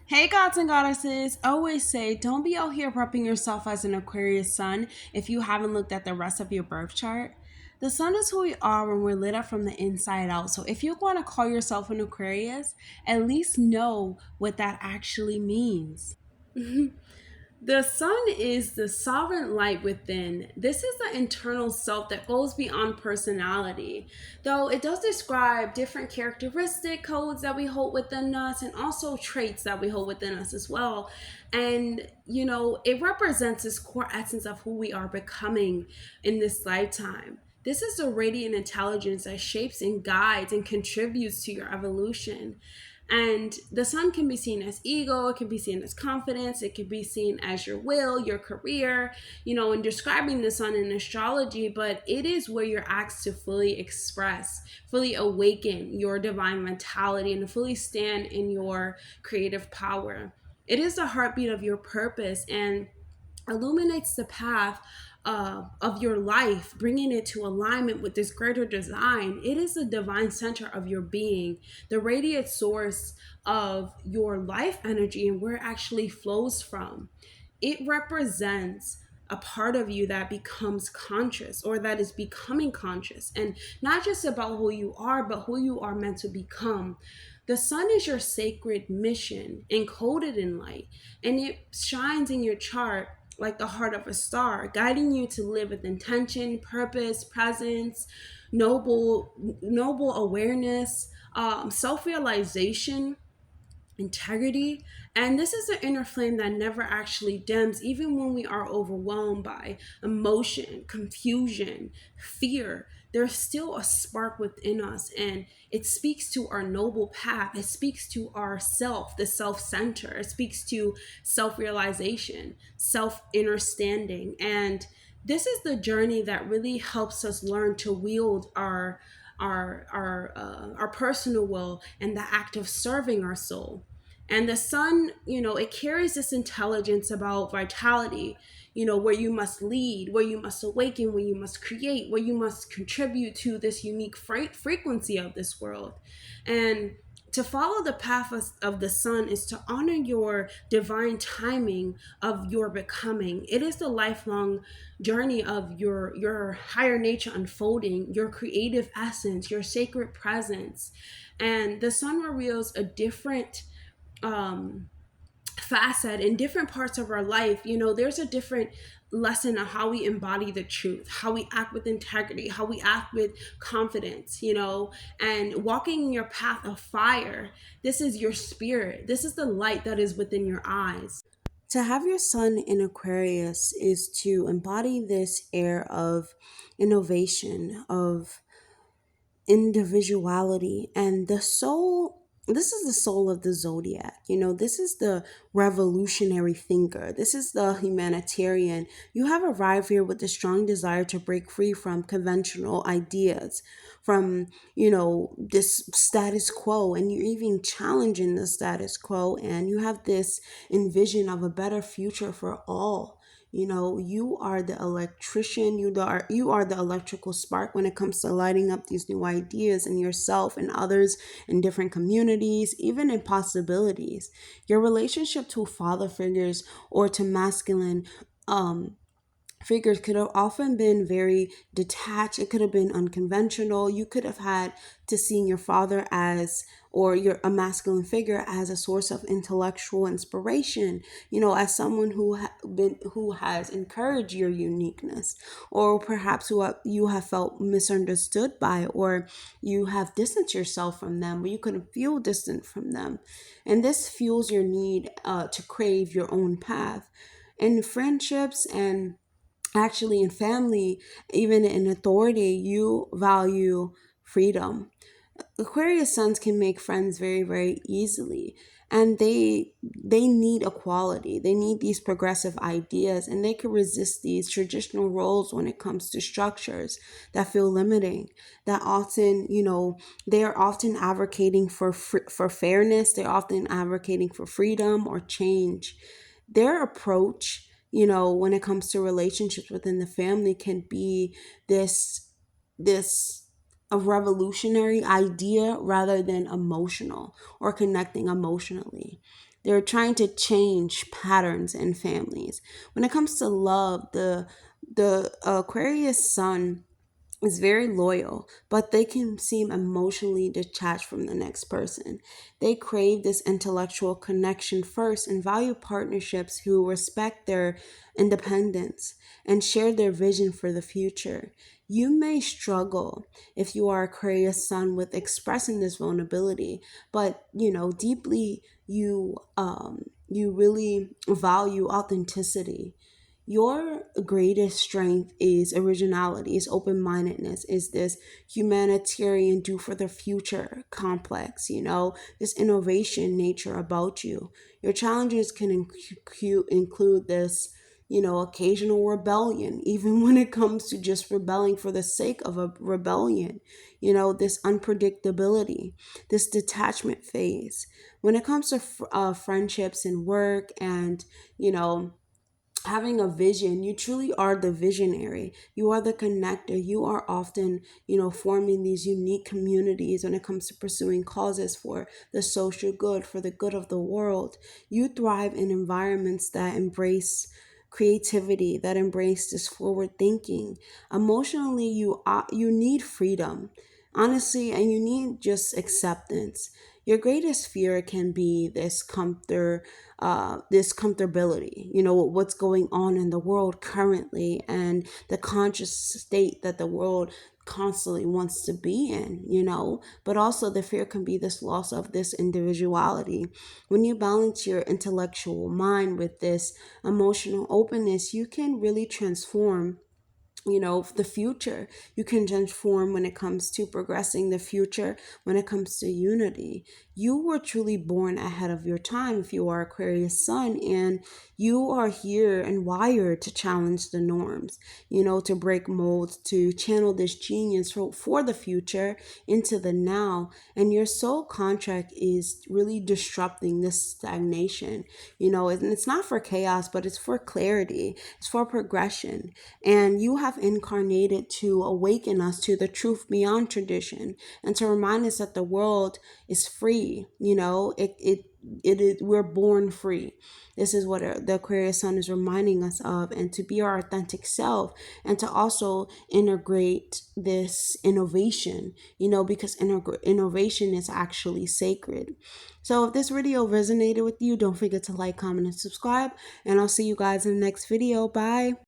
Hey gods and goddesses, always say don't be out here prepping yourself as an Aquarius sun if you haven't looked at the rest of your birth chart. The sun is who we are when we're lit up from the inside out. So if you want to call yourself an Aquarius, at least know what that actually means. The sun is the sovereign light within. This is the internal self that goes beyond personality. Though it does describe different characteristic codes that we hold within us and also traits that we hold within us as well. And, it represents this core essence of who we are becoming in this lifetime. This is the radiant intelligence that shapes and guides and contributes to your evolution. And the sun can be seen as ego, it can be seen as confidence, it can be seen as your will, your career, in describing the sun in astrology, but it is where you're asked to fully express, fully awaken your divine vitality, and to fully stand in your creative power. It is the heartbeat of your purpose and illuminates the path of your life, bringing it to alignment with this greater design. It is the divine center of your being, the radiant source of your life energy and where it actually flows from. It represents a part of you that becomes conscious or that is becoming conscious, and not just about who you are, but who you are meant to become. The sun is your sacred mission encoded in light, and it shines in your chart like the heart of a star, guiding you to live with intention, purpose, presence, noble awareness, self-realization, integrity. And this is the inner flame that never actually dims, even when we are overwhelmed by emotion, confusion, fear. There's still a spark within us, and it speaks to our noble path. It speaks to our self, the self center. It speaks to self realization, self understanding. And this is the journey that really helps us learn to wield our personal will and the act of serving our soul. And the sun, it carries this intelligence about vitality, where you must lead, where you must awaken, where you must create, where you must contribute to this unique frequency of this world. And to follow the path of the sun is to honor your divine timing of your becoming. It is the lifelong journey of your higher nature unfolding, your creative essence, your sacred presence. And the sun reveals a different um facet in different parts of our life. There's a different lesson on how we embody the truth, how we act with integrity, how we act with confidence, and walking in your path of fire. This is your spirit, this is the light that is within your eyes. To have your sun in Aquarius is to embody this air of innovation, of individuality, and the soul. This is the soul of the Zodiac. This is the revolutionary thinker, this is the humanitarian. You have arrived here with a strong desire to break free from conventional ideas, from this status quo, and you're even challenging the status quo, and you have this envision of a better future for all. You are the electrician, you are the electrical spark when it comes to lighting up these new ideas in yourself and others, in different communities, even in possibilities. Your relationship to father figures or to masculine figures could have often been very detached. It could have been unconventional. You could have had to see your father as, or your a masculine figure as, a source of intellectual inspiration, as someone who has encouraged your uniqueness, or perhaps you have felt misunderstood by, or you have distanced yourself from them, or you couldn't feel distant from them. And this fuels your need to crave your own path. In friendships, and actually in family, even in authority, you value freedom. Aquarius suns can make friends very, very easily, and they need equality. They need these progressive ideas, and they can resist these traditional roles when it comes to structures that feel limiting. That often, they are often advocating for fairness. They're often advocating for freedom or change. Their approach, when it comes to relationships within the family, can be this a revolutionary idea rather than emotional or connecting emotionally. They're trying to change patterns in families. When it comes to love, the Aquarius Sun is very loyal, but they can seem emotionally detached from the next person. They crave this intellectual connection first and value partnerships who respect their independence and share their vision for the future. You may struggle if you are Aquarius Sun with expressing this vulnerability, but deeply you really value authenticity. Your greatest strength is originality, is open mindedness, is this humanitarian do for the future complex, this innovation nature about you. Your challenges can include this, occasional rebellion, even when it comes to just rebelling for the sake of a rebellion, this unpredictability, this detachment phase. When it comes to friendships and work and, having a vision, you truly are the visionary. You are the connector. You are often, forming these unique communities when it comes to pursuing causes for the social good, for the good of the world. You thrive in environments that embrace creativity, that embrace this forward thinking. Emotionally, you need freedom, honestly, and you need just acceptance. Your greatest fear can be this comfortability, what's going on in the world currently and the conscious state that the world constantly wants to be in, but also the fear can be this loss of this individuality. When you balance your intellectual mind with this emotional openness, you can really transform, the future. You can transform when it comes to progressing the future, when it comes to unity. You were truly born ahead of your time if you are Aquarius Sun, and you are here and wired to challenge the norms, to break molds, to channel this genius for the future into the now. And your soul contract is really disrupting this stagnation, and it's not for chaos, but it's for clarity, it's for progression. And you have incarnated to awaken us to the truth beyond tradition and to remind us that the world is free. We're born free. This is what the Aquarius Sun is reminding us of, and to be our authentic self, and to also integrate this innovation, because innovation is actually sacred. So if this video resonated with you, don't forget to like, comment, and subscribe, and I'll see you guys in the next video. Bye.